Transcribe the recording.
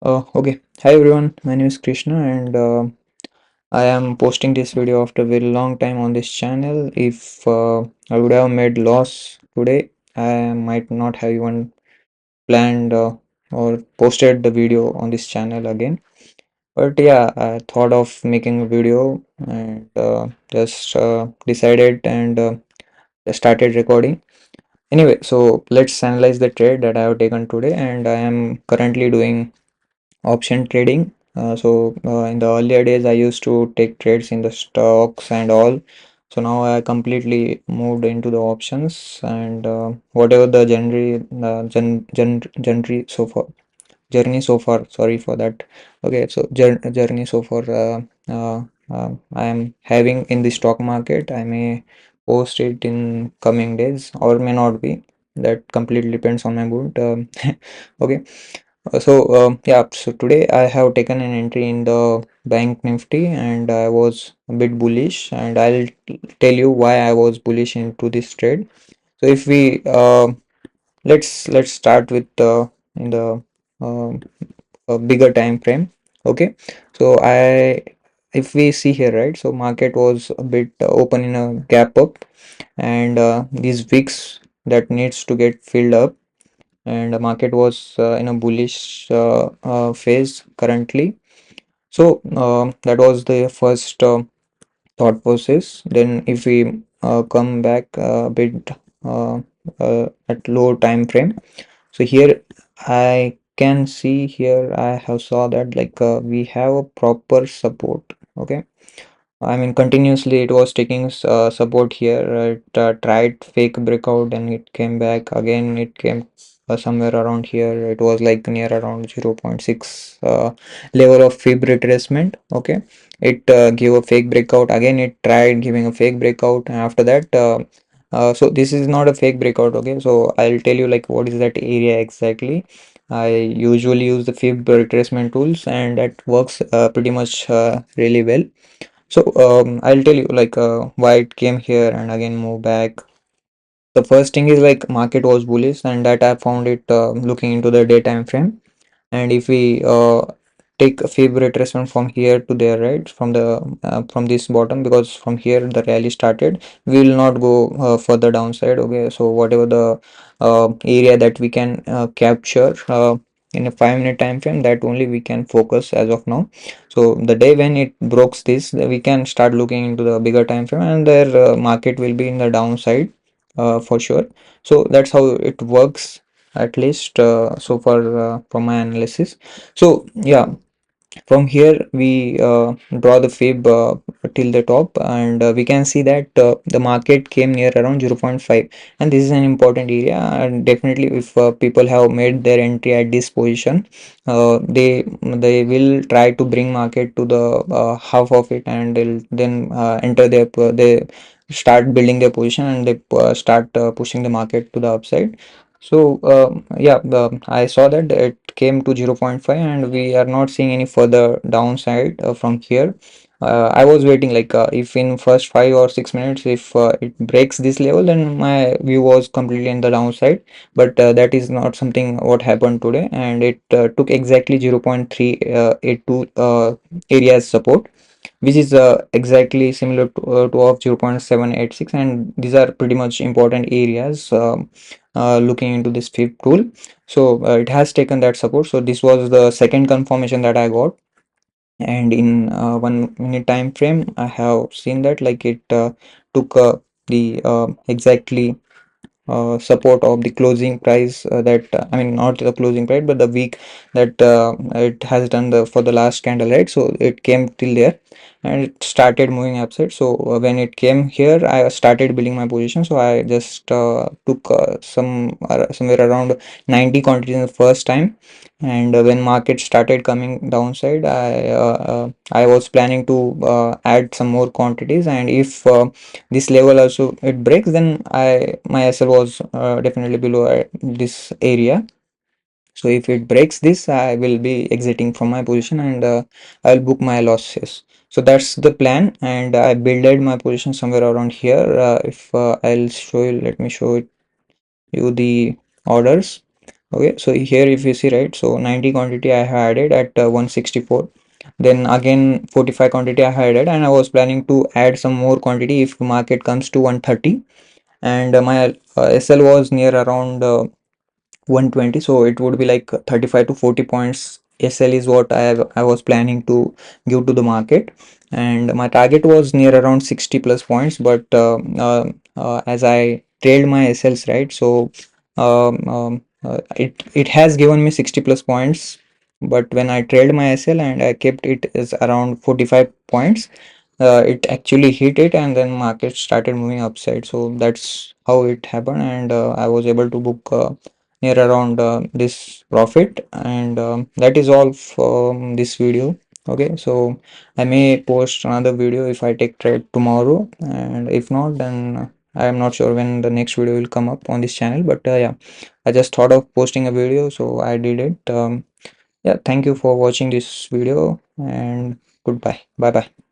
Okay. Hi everyone, my name is Krishna and I am posting this video after a very long time on this channel. If I would have made loss today, I might not have even planned or posted the video on this channel again. But yeah, I thought of making a video and just decided and started recording. Anyway, so let's analyze the trade that I have taken today, and I am currently doing option trading. In the earlier days, I used to take trades in the stocks and all. So now I completely moved into the options and whatever the journey so far. Sorry for that. Okay, so journey so far. I am having in the stock market. I may post it in coming days or may not be. That completely depends on my mood. Okay. So today I have taken an entry in the Bank Nifty and I was a bit bullish, and I'll tell you why I was bullish into this trade. So if we let's start with in the um a bigger time frame. Okay, so I if we see here, right, so market was a bit open in a gap up, and these wicks that needs to get filled up, and the market was in a bullish phase currently. So that was the first thought process. Then if we come back a bit at low time frame, so here I can see here I have saw that we have a proper support. Okay, I mean, continuously it was taking support here. It tried fake breakout, and it came back again. It came somewhere around here. It was like near around 0.6 level of fib retracement. Okay, it gave a fake breakout. Again, it tried giving a fake breakout. And after that, so this is not a fake breakout. Okay, so I'll tell you like what is that area exactly. I usually use the fib retracement tools, and that works pretty much really well. So I'll tell you why it came here and again move back. The first thing is like market was bullish, and that I found it looking into the day time frame. And if we take a fib retracement from here to there, right, from this bottom, because from here the rally started, we will not go further downside. Okay, so whatever the area that we can capture in a 5 minute time frame, that only we can focus as of now. So the day when it breaks this, we can start looking into the bigger time frame, and their market will be in the downside for sure. So that's how it works, at least so far from my analysis. So yeah, from here we draw the fib till the top, and we can see that the market came near around 0.5, and this is an important area. And definitely if people have made their entry at this position, they will try to bring market to the half of it, and they'll then enter they start building their position, and they start pushing the market to the upside. So I saw that it came to 0.5, and we are not seeing any further downside from here. I was waiting if in first 5 or 6 minutes, if it breaks this level, then my view was completely in the downside. But that is not something what happened today, and it took exactly 0.382 area as support, which is exactly similar to of 0.786, and these are pretty much important areas looking into this fib tool. So it has taken that support. So this was the second confirmation that I got, and in 1 minute time frame I have seen that it took the exactly support of the closing price, that I mean, not the closing price but the week that it has done the for the last candle, right? So it came till there and it started moving upside. So when it came here, I started building my position. So I just took somewhere around 90 quantities in the first time. And when market started coming downside, I was planning to add some more quantities, and if this level also it breaks, then my SL was definitely below this area. So if it breaks this, I will be exiting from my position, and I'll book my losses. So that's the plan, and I builded my position somewhere around here. If I'll show you, let me show you the orders. Okay, so here if you see, right, so 90 quantity I have added at 164, then again 45 quantity I had added, and I was planning to add some more quantity if market comes to 130, and my SL was near around 120, so it would be like 35 to 40 points SL is what I was planning to give to the market, and my target was near around 60 plus points, but as I trailed my SLs, right, so it has given me 60 plus points, but when I trailed my SL and I kept it as around 45 points, it actually hit it, and then market started moving upside. So that's how it happened, and I was able to book near around this profit, and that is all from this video. Okay, so I may post another video if I take trade tomorrow, and if not, then I am not sure when the next video will come up on this channel, but yeah, I just thought of posting a video, so I did it. Yeah, thank you for watching this video, and goodbye. Bye bye.